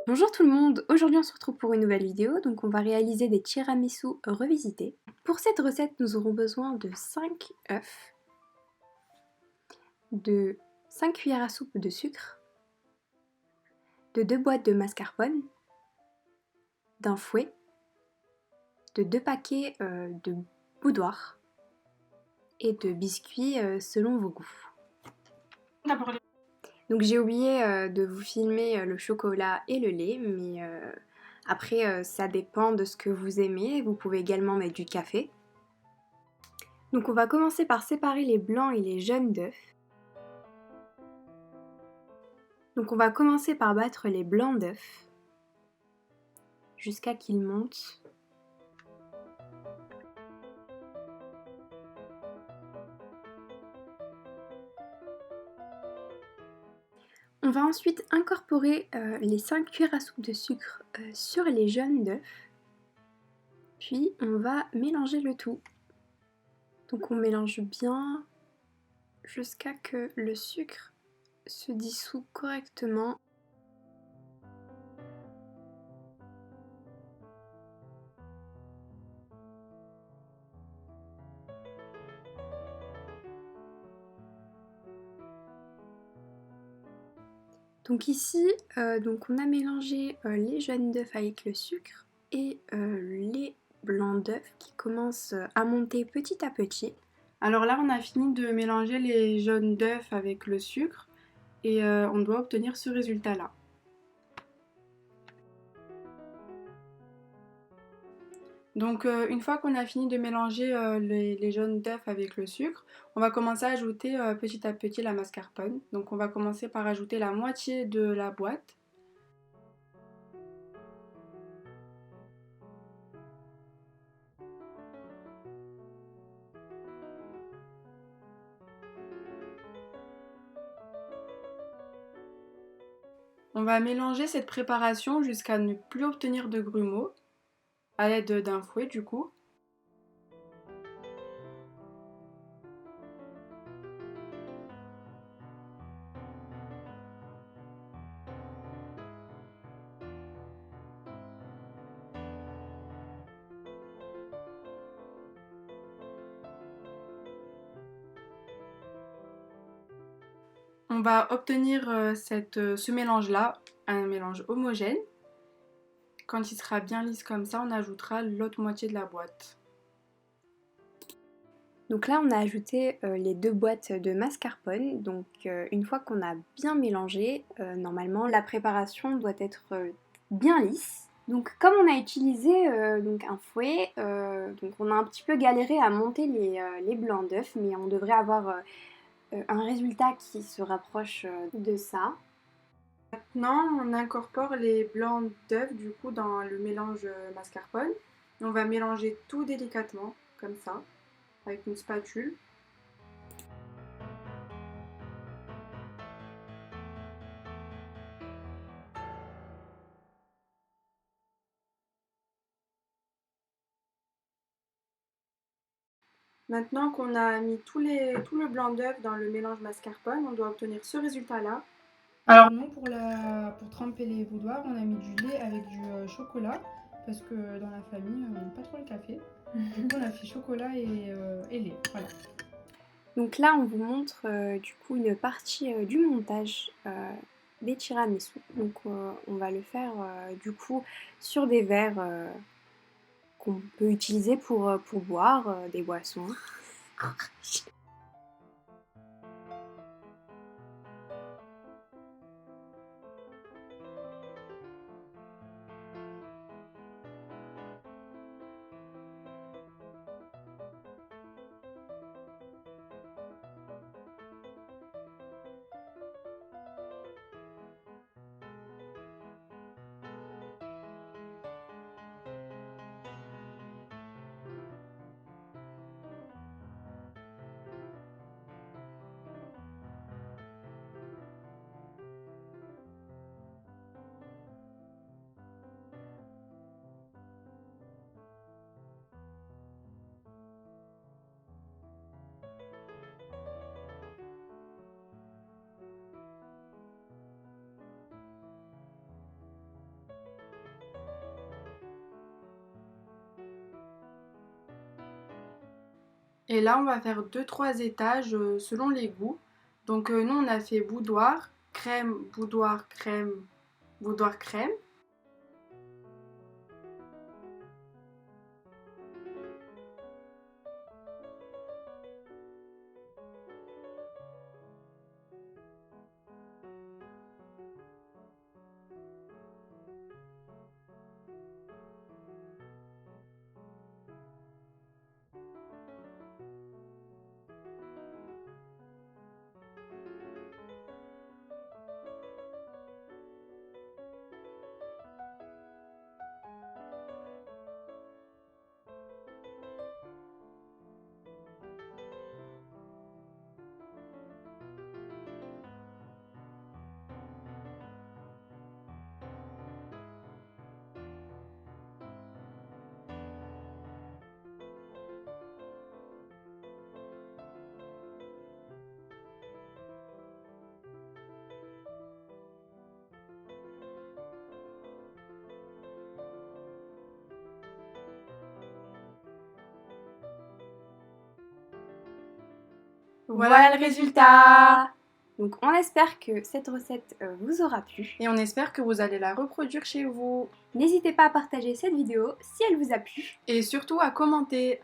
Bonjour tout le monde, aujourd'hui on se retrouve pour une nouvelle vidéo, donc on va réaliser des tiramisu revisités. Pour cette recette, nous aurons besoin de 5 œufs, de 5 cuillères à soupe de sucre, de 2 boîtes de mascarpone, d'un fouet, de 2 paquets de boudoir et de biscuits selon vos goûts. Donc j'ai oublié de vous filmer le chocolat et le lait, mais après ça dépend de ce que vous aimez. Vous pouvez également mettre du café. Donc on va commencer par séparer les blancs et les jaunes d'œufs. Donc on va commencer par battre les blancs d'œufs jusqu'à qu'ils montent. On va ensuite incorporer les 5 cuillères à soupe de sucre sur les jaunes d'œufs. Puis on va mélanger le tout. Donc on mélange bien jusqu'à que le sucre se dissout correctement. Donc ici, donc on a mélangé les jaunes d'œufs avec le sucre et les blancs d'œufs qui commencent à monter petit à petit. Alors là, on a fini de mélanger les jaunes d'œufs avec le sucre et on doit obtenir ce résultat-là. Donc une fois qu'on a fini de mélanger les jaunes d'œufs avec le sucre, on va commencer à ajouter petit à petit la mascarpone. Donc on va commencer par ajouter la moitié de la boîte. On va mélanger cette préparation jusqu'à ne plus obtenir de grumeaux, à l'aide d'un fouet du coup. On va obtenir ce mélange-là, un mélange homogène. Quand il sera bien lisse comme ça, on ajoutera l'autre moitié de la boîte. Donc là on a ajouté les 2 boîtes de mascarpone. Donc une fois qu'on a bien mélangé, normalement la préparation doit être bien lisse. Donc comme on a utilisé donc un fouet, donc on a un petit peu galéré à monter les blancs d'œufs, mais on devrait avoir un résultat qui se rapproche de ça. Maintenant, on incorpore les blancs d'œufs du coup dans le mélange mascarpone. On va mélanger tout délicatement, comme ça, avec une spatule. Maintenant qu'on a mis tout le blanc d'œuf dans le mélange mascarpone, on doit obtenir ce résultat-là. Alors nous, pour tremper les boudoirs, on a mis du lait avec du chocolat, parce que dans la famille, on n'aime pas trop le café. Du coup, on a fait chocolat et lait. Voilà. Donc là, on vous montre du coup une partie du montage des tiramisu. Donc on va le faire du coup sur des verres qu'on peut utiliser pour boire des boissons. Et là, on va faire 2-3 étages selon les goûts. Donc nous, on a fait boudoir, crème, boudoir, crème, boudoir, crème. Voilà le résultat! Donc on espère que cette recette vous aura plu. Et on espère que vous allez la reproduire chez vous. N'hésitez pas à partager cette vidéo si elle vous a plu. Et surtout à commenter.